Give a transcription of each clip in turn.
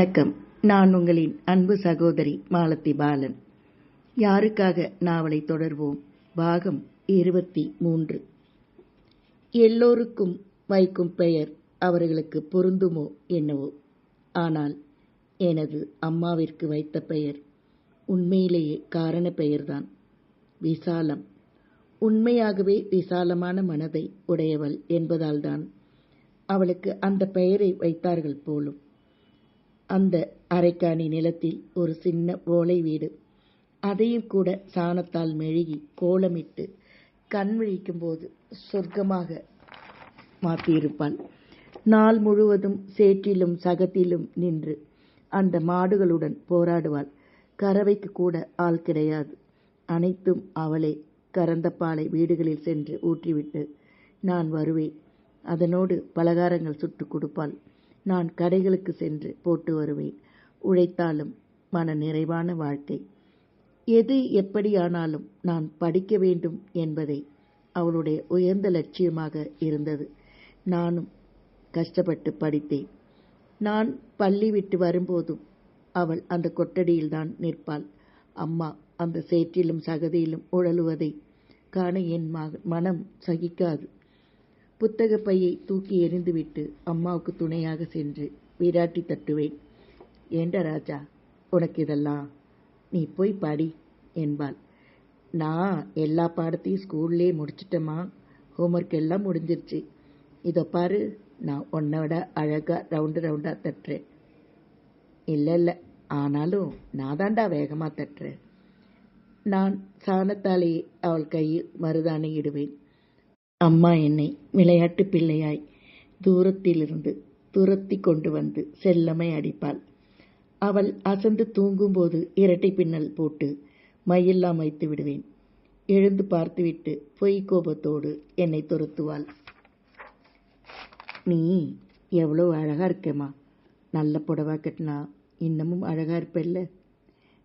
வணக்கம். நான் உங்களின் அன்பு சகோதரி மாலதி பாலன். யாருக்காக நாவலை தொடர்வோம். பாகம் 23. எல்லோருக்கும் வைக்கும் பெயர் அவர்களுக்கு பொருந்துமோ என்னவோ, ஆனால் எனது அம்மாவிற்கு வைத்த பெயர் உண்மையிலேயே காரண பெயர்தான். விசாலம். உண்மையாகவே விசாலமான மனதை உடையவள் என்பதால்தான் அவளுக்கு அந்த பெயரை வைத்தார்கள் போலும். அந்த அரைக்காணி நிலத்தில் ஒரு சின்ன ஓலை வீடு, அதையும் கூட சாணத்தால் மெழுகி கோலமிட்டு கண் விழிக்கும் போது சொர்க்கமாக மாற்றியிருப்பாள். நாள் முழுவதும் சேற்றிலும் சகத்திலும் நின்று அந்த மாடுகளுடன் போராடுவாள். கறவைக்கு கூட ஆள் கிடையாது. அனைத்தும் அவளே கறந்த பாலை வீடுகளில் சென்று ஊற்றிவிட்டு நான் வருவேன். அதனோடு பலகாரங்கள் சுட்டு கொடுப்பாள். நான் கடைகளுக்கு சென்று போட்டு வருவேன். உழைத்தாலும் மன நிறைவான வாழ்க்கை. எது எப்படியானாலும் நான் படிக்க வேண்டும் என்பதை அவளுடைய உயர்ந்த லட்சியமாக இருந்தது. நானும் கஷ்டப்பட்டு படித்தேன். நான் பள்ளி விட்டு வரும்போதும் அவள் அந்த கொட்டடியில்தான் நிற்பாள். அம்மா அந்த சேற்றிலும் சகதியிலும் உழலுவதை காண என் மனம் சகிக்காது. புத்தக பையை தூக்கி எறிந்துவிட்டு அம்மாவுக்கு துணையாக சென்று விராட்டி தட்டுவேன். ஏண்ட ராஜா, உனக்கு இதெல்லாம், நீ போய் படி என்பாள். நான் எல்லா பாடத்தையும் ஸ்கூல்லே முடிச்சிட்டேம்மா, ஹோம்ஒர்க் எல்லாம் முடிஞ்சிருச்சு. இதை பாரு, நான் உன்னை விட அழகாக ரவுண்டாக தட்டுறேன். இல்லை, ஆனாலும் நான் தாண்டா வேகமாக தட்டுறேன். நான் சாணத்தாலேயே அவள் கையில் மருதானை இடுவேன். அம்மா என்னை விளையாட்டு பிள்ளையாய் தூரத்திலிருந்து துரத்தி கொண்டு வந்து செல்லமை அடிப்பாள். அவள் அசந்து தூங்கும்போது இரட்டை பின்னல் போட்டு மையெல்லாம் வைத்து விடுவேன். எழுந்து பார்த்துவிட்டு பொய் கோபத்தோடு என்னை துரத்துவாள். நீ எவ்வளோ அழகா இருக்கேம்மா, நல்ல புடவா கட்டினா இன்னமும் அழகா இருப்பல்ல.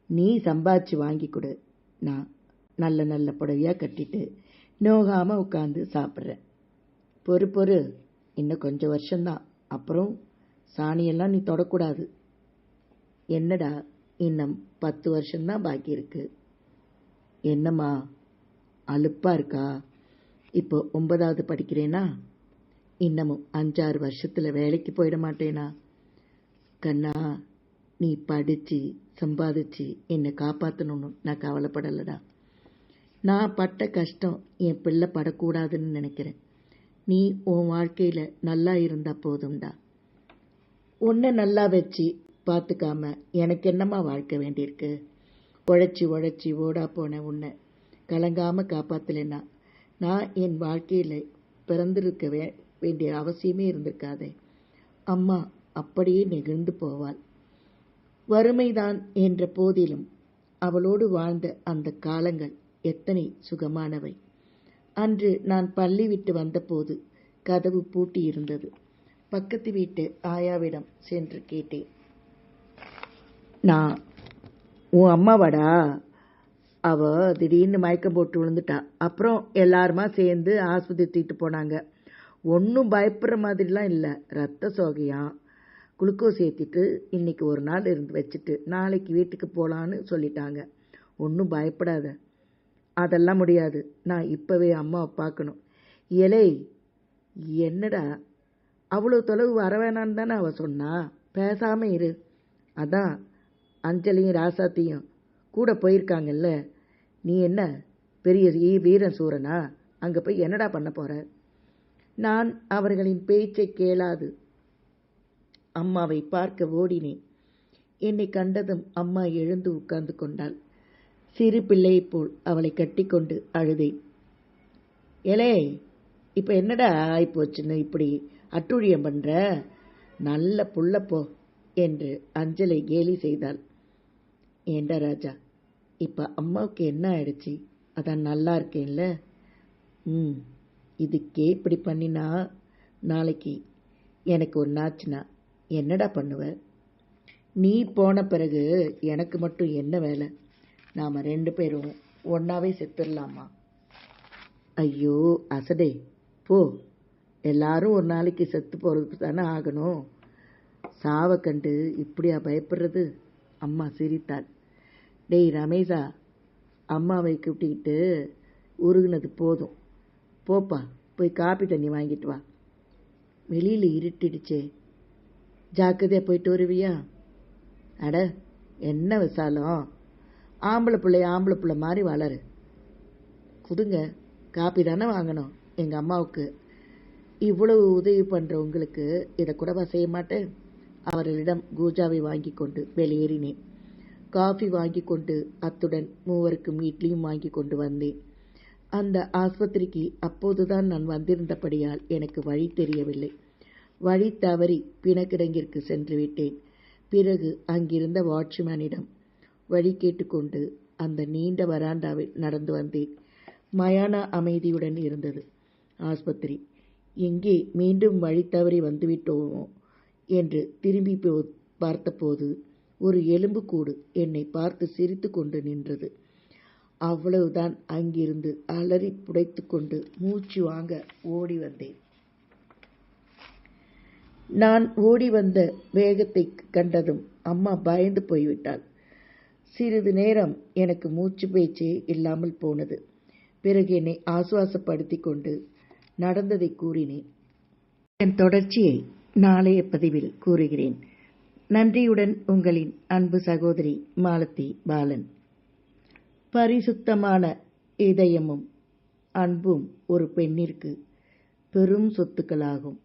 நீ சம்பாதிச்சு வாங்கி கொடு, நான் நல்ல நல்ல புடவையாக கட்டிட்டு நோகாமல் உட்காந்து சாப்பிட்றேன். பொறு, இன்னும் கொஞ்சம் வருஷம்தான், அப்புறம் சாணியெல்லாம் நீ தொடக்கூடாது. என்னடா, இன்னும் 10 வருஷம்தான் பாக்கி இருக்கு. என்னம்மா அலுப்பா இருக்கா? இப்போ 9வது படிக்கிறேனா? இன்னமும் 5-6 வருஷத்தில் வேலைக்கு போயிட மாட்டேனா? கண்ணா, நீ படித்து சம்பாதிச்சு என்னை காப்பாற்றணும்னு நான் கவலைப்படலடா. நான் பட்ட கஷ்டம் என் பிள்ளை படக்கூடாதுன்னு நினைக்கிறேன். நீ உன் வாழ்க்கையில் நல்லா இருந்தால் போதும்டா. உன்னை நல்லா வச்சு பார்த்துக்காம எனக்கு என்னம்மா வாழ்க்கை வேண்டியிருக்கு? உழைச்சி ஓடா போன உன்னை கலங்காமல் காப்பாற்றலைன்னா நான் என் வாழ்க்கையில் பிறந்திருக்க வேண்டிய அவசியமே இருந்திருக்காதே. அம்மா அப்படியே நெகிழ்ந்து போவாள். வறுமைதான் என்ற போதிலும் அவளோடு வாழ்ந்த அந்த காலங்கள் எத்தனை சுகமானவை. அன்று நான் பள்ளி விட்டு வந்தபோது கதவு பூட்டி இருந்தது. பக்கத்து வீட்டு ஆயாவிடம் சென்று கேட்டேன். நான் உன் அம்மாவாடா? அவ திடீர்னு மயக்கம் போட்டு விழுந்துட்டா. அப்புறம் எல்லாருமா சேர்ந்து ஆஸ்பத்திரி தூக்கிட்டு போனாங்க. ஒன்றும் பயப்படுற மாதிரிலாம் இல்லை. ரத்த சோகையாம். குளுக்கோஸ் ஏற்றிட்டு இன்னைக்கு ஒரு நாள் இருந்து வச்சுட்டு நாளைக்கு வீட்டுக்கு போகலான்னு சொல்லிட்டாங்க. ஒன்றும் பயப்படாத. அதெல்லாம் முடியாது, நான் இப்போவே அம்மாவை பார்க்கணும். ஏலே, என்னடா அவ்வளோ தொலைவு வர வேணான்னு தானே அவள் சொன்னா? பேசாமல் இரு. அதான் அஞ்சலியும் ராசாத்தியும் கூட போயிருக்காங்கல்ல. நீ என்ன பெரிய வீரன் சூரனா? அங்கே போய் என்னடா பண்ண போற? நான் அவர்களின் பேச்சை கேளாது அம்மாவை பார்க்க ஓடினேன். என்னை கண்டதும் அம்மா எழுந்து உட்கார்ந்து கொண்டாள். சிறு பிள்ளையை போல் அவளை கட்டிக்கொண்டு அழுதேன். ஏலே, இப்போ என்னடா ஆயிப்போச்சுன்னு இப்படி அட்டுழியம் பண்ணுற? நல்ல புள்ளப்போ என்று அஞ்சலை கேலி செய்தாள். ஏண்டா ராஜா, இப்போ அம்மாவுக்கு என்ன ஆயிடுச்சு? அதான் நல்லா இருக்கேன்ல. இதுக்கே இப்படி பண்ணினா நாளைக்கு எனக்கு ஒன்றாச்சுன்னா என்னடா பண்ணுவ? நீ போன பிறகு எனக்கு மட்டும் என்ன வேலை? நாம் 2 பேரும் ஒன்றாவே செத்துடலாமா? ஐயோ அசடே, போ. எல்லாரும் ஒரு நாளைக்கு செத்து போகிறதுக்கு தானே ஆகணும். சாவை கண்டு இப்படியா பயப்படுறது? அம்மா சிரித்தாள். டேய் ரமேஷா, அம்மாவை கூப்பிட்டுக்கிட்டு உருகுனது போதும். போப்பா, போய் காப்பி தண்ணி வாங்கிட்டு வா. வெளியில் இருட்டிடுச்சே, ஜாக்கிரதையாக போயிட்டு வருவியா? அட என்ன விசாலம், ஆம்பளை பிள்ளை மாதிரி வளரு. குடுங்க, காப்பி தானே வாங்கணும் எங்கள் அம்மாவுக்கு. இவ்வளவு உதவி பண்ணுற உங்களுக்கு இதை கூடவா செய்ய மாட்டேன்? அவர்களிடம் கூஜாவை வாங்கி கொண்டு வெளியேறினேன். காஃபி வாங்கி கொண்டு அத்துடன் மூவருக்கும் இட்லியும் வாங்கி கொண்டு வந்தேன். அந்த ஆஸ்பத்திரிக்கு அப்போதுதான் நான் வந்திருந்தபடியால் எனக்கு வழி தெரியவில்லை. வழி தவறி பிணக்கிடங்கிற்கு சென்று விட்டேன். பிறகு அங்கிருந்த வாட்ச்மேனிடம் வழி கேட்டுக்கொண்டு அந்த நீண்ட வராண்டாவில் நடந்து வந்தேன். மயான அமைதியுடன் இருந்தது ஆஸ்பத்திரி. எங்கே மீண்டும் வழி தவறி வந்துவிட்டோமோ என்று திரும்பி பார்த்தபோது ஒரு எலும்புக்கூடு என்னை பார்த்து சிரித்து கொண்டு நின்றது. அவ்வளவுதான். அங்கிருந்து அலறி புடைத்து கொண்டு மூச்சு வாங்க ஓடி வந்தேன். நான் ஓடி வந்த வேகத்தை கண்டதும் அம்மா பயந்து போய்விட்டாள். சிறிது நேரம் எனக்கு மூச்சு பேச்சே இல்லாமல் போனது. பிறகு என்னை ஆசுவாசப்படுத்தி கொண்டு நடந்ததை கூறினேன். என் தொடர்ச்சியை நாளைய பதிவில் கூறுகிறேன். நன்றியுடன் உங்களின் அன்பு சகோதரி மாலதி பாலன். பரிசுத்தமான இதயமும் அன்பும் ஒரு பெண்ணிற்கு பெரும் சொத்துக்களாகும்.